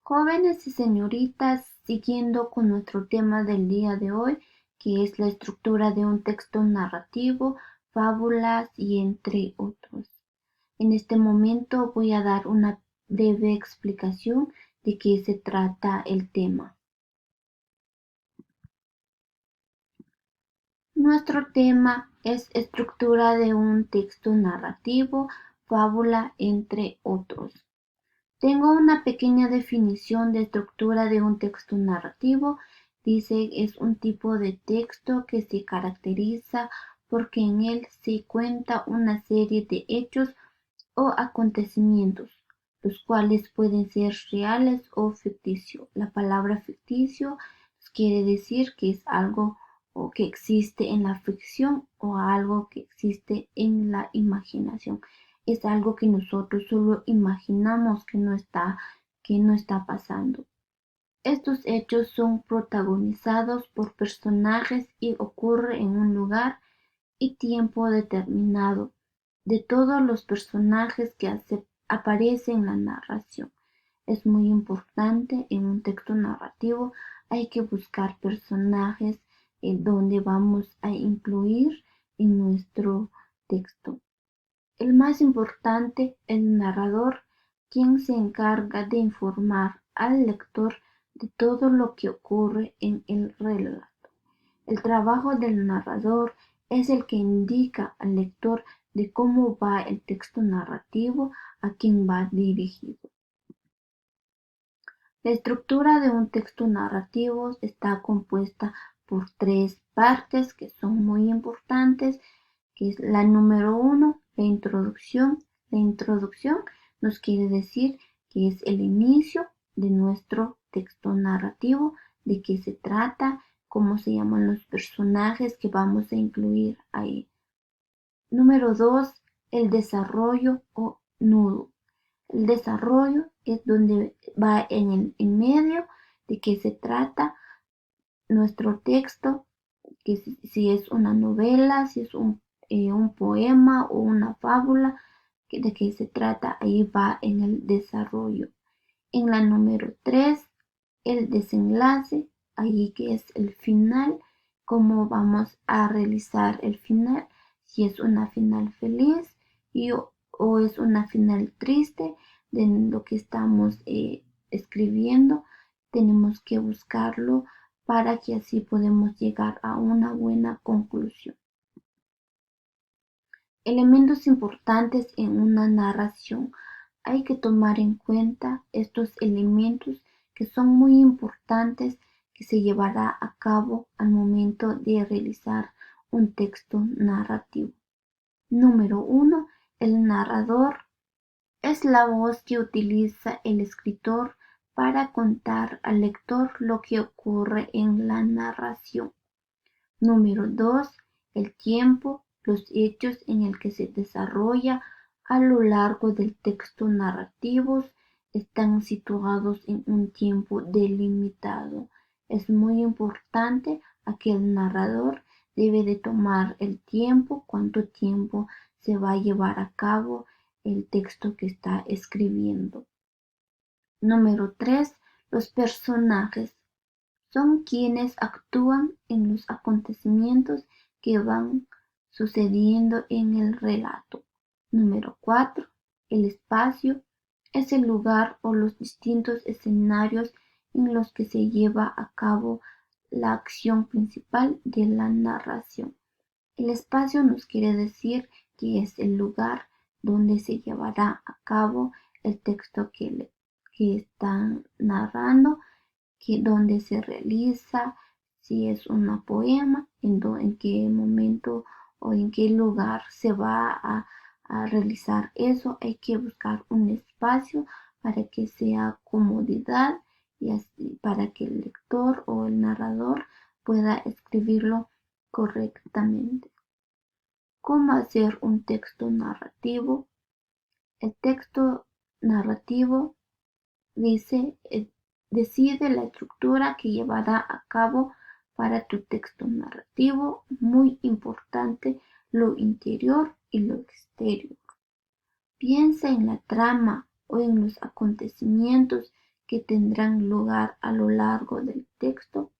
Jóvenes y señoritas, siguiendo con nuestro tema del día de hoy, que es la estructura de un texto narrativo, fábulas y entre otros. En este momento voy a dar una breve explicación de qué se trata el tema. Nuestro tema es estructura de un texto narrativo, fábula, entre otros. Tengo una pequeña definición de estructura de un texto narrativo. Dice es un tipo de texto que se caracteriza porque en él se cuenta una serie de hechos o acontecimientos, los cuales pueden ser reales o ficticios. La palabra ficticio quiere decir que es algo o que existe en la ficción o algo que existe en la imaginación. Es algo que nosotros solo imaginamos que no está pasando. Estos hechos son protagonizados por personajes y ocurren en un lugar y tiempo determinado. De todos los personajes que aparecen en la narración. Es muy importante en un texto narrativo, hay que buscar personajes donde vamos a incluir en nuestro texto. El más importante, el narrador, quien se encarga de informar al lector de todo lo que ocurre en el relato. El trabajo del narrador es el que indica al lector de cómo va el texto narrativo, a quién va dirigido. La estructura de un texto narrativo está compuesta por tres partes que son muy importantes, que es la número uno, la introducción. La introducción nos quiere decir que es el inicio de nuestro texto narrativo, de qué se trata, cómo se llaman los personajes que vamos a incluir ahí. Número 2, el desarrollo o nudo. El desarrollo es donde va en medio de qué se trata nuestro texto, que si es una novela, si es un poema o una fábula, de qué se trata, ahí va en el desarrollo. En la número 3, el desenlace, ahí que es el final, cómo vamos a realizar el final, si es una final feliz o es una final triste de lo que estamos escribiendo. Tenemos que buscarlo para que así podamos llegar a una buena conclusión. Elementos importantes en una narración. Hay que tomar en cuenta estos elementos que son muy importantes que se llevará a cabo al momento de realizar un texto narrativo. Número 1. El narrador es la voz que utiliza el escritor para contar al lector lo que ocurre en la narración. Número 2. El tiempo, los hechos en el que se desarrolla a lo largo del texto narrativo están situados en un tiempo delimitado. Es muy importante que el narrador debe de tomar el tiempo, cuánto tiempo se va a llevar a cabo el texto que está escribiendo. Número 3. Los personajes son quienes actúan en los acontecimientos que van sucediendo en el relato. Número 4. El espacio es el lugar o los distintos escenarios en los que se lleva a cabo la acción principal de la narración. El espacio nos quiere decir que es el lugar donde se llevará a cabo el texto que están narrando, donde se realiza, si es un poema, en qué momento o en qué lugar se va a realizar eso. Hay que buscar un espacio para que sea comodidad y así, para que el lector o el narrador pueda escribirlo correctamente. ¿Cómo hacer un texto narrativo? El texto narrativo decide la estructura que llevará a cabo para tu texto narrativo. Muy importante lo interior y lo exterior. Piensa en la trama o en los acontecimientos que tendrán lugar a lo largo del texto.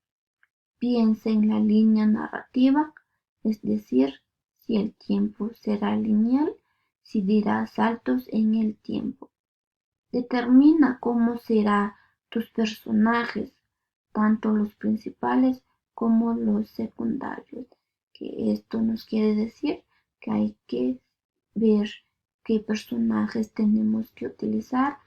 Piensa en la línea narrativa, es decir, si el tiempo será lineal, si dirá saltos en el tiempo. Determina cómo serán tus personajes, tanto los principales como los secundarios. Que esto nos quiere decir que hay que ver qué personajes tenemos que utilizar.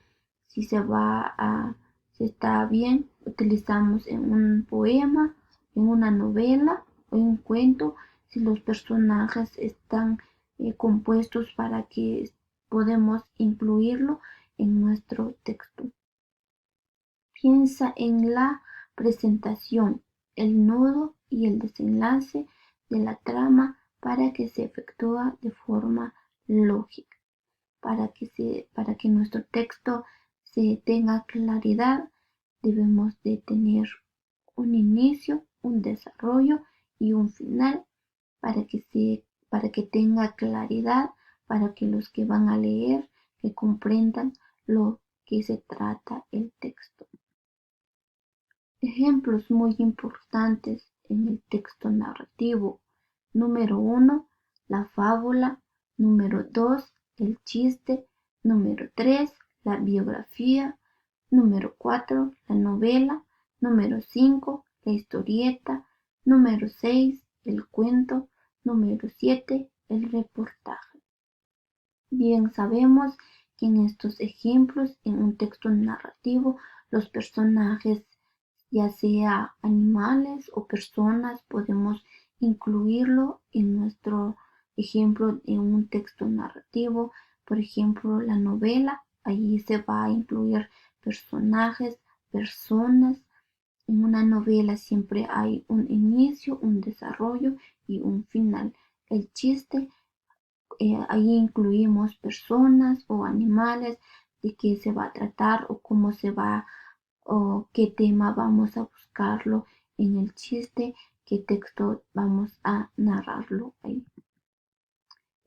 Si está bien, utilizamos en un poema, en una novela o en un cuento, si los personajes están compuestos para que podemos incluirlo en nuestro texto. Piensa en la presentación, el nudo y el desenlace de la trama para que se efectúe de forma lógica, para que nuestro texto se tenga claridad. Debemos de tener un inicio, un desarrollo y un final para que tenga claridad, para que los que van a leer que comprendan lo que se trata el texto. Ejemplos muy importantes en el texto narrativo. Número 1, la fábula. Número 2, el chiste. Número 3, la biografía. Número 4, la novela. Número 5, la historieta. Número 6, el cuento. Número 7, el reportaje. Bien sabemos que en estos ejemplos, en un texto narrativo, los personajes, ya sea animales o personas, podemos incluirlo en nuestro ejemplo en un texto narrativo. Por ejemplo, la novela, allí se va a incluir personajes, personas. En una novela siempre hay un inicio, un desarrollo y un final. El chiste, ahí incluimos personas o animales, de qué se va a tratar o cómo se va o qué tema vamos a buscarlo en el chiste, qué texto vamos a narrarlo ahí.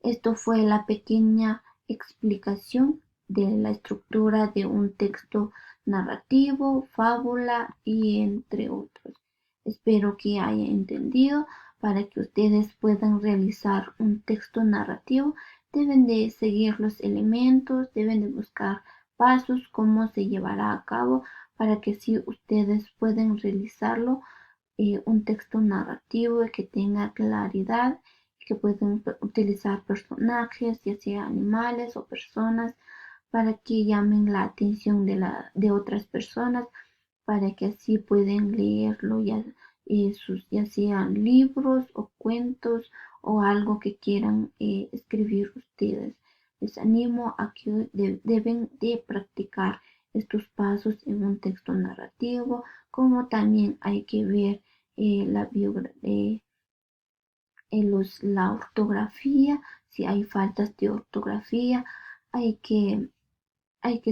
Esto fue la pequeña explicación de la estructura de un texto narrativo, fábula y entre otros. Espero que haya entendido. Para que ustedes puedan realizar un texto narrativo, deben de seguir los elementos, deben de buscar pasos, cómo se llevará a cabo, para que así ustedes puedan realizarlo, un texto narrativo que tenga claridad, que pueden utilizar personajes, ya sea animales o personas, para que llamen la atención de otras personas, para que así puedan leerlo, ya sean libros o cuentos o algo que quieran escribir ustedes. Les animo a que deben de practicar estos pasos en un texto narrativo, como también hay que ver la ortografía. Si hay faltas de ortografía, hay que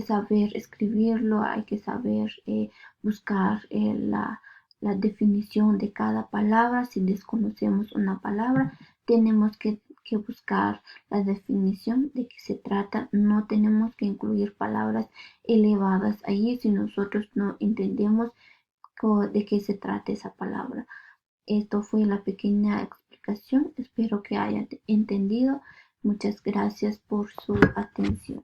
saber escribirlo, hay que saber buscar la definición de cada palabra. Si desconocemos una palabra, tenemos que buscar la definición de qué se trata. No tenemos que incluir palabras elevadas allí si nosotros no entendemos de qué se trata esa palabra. Esto fue la pequeña explicación. Espero que hayan entendido. Muchas gracias por su atención.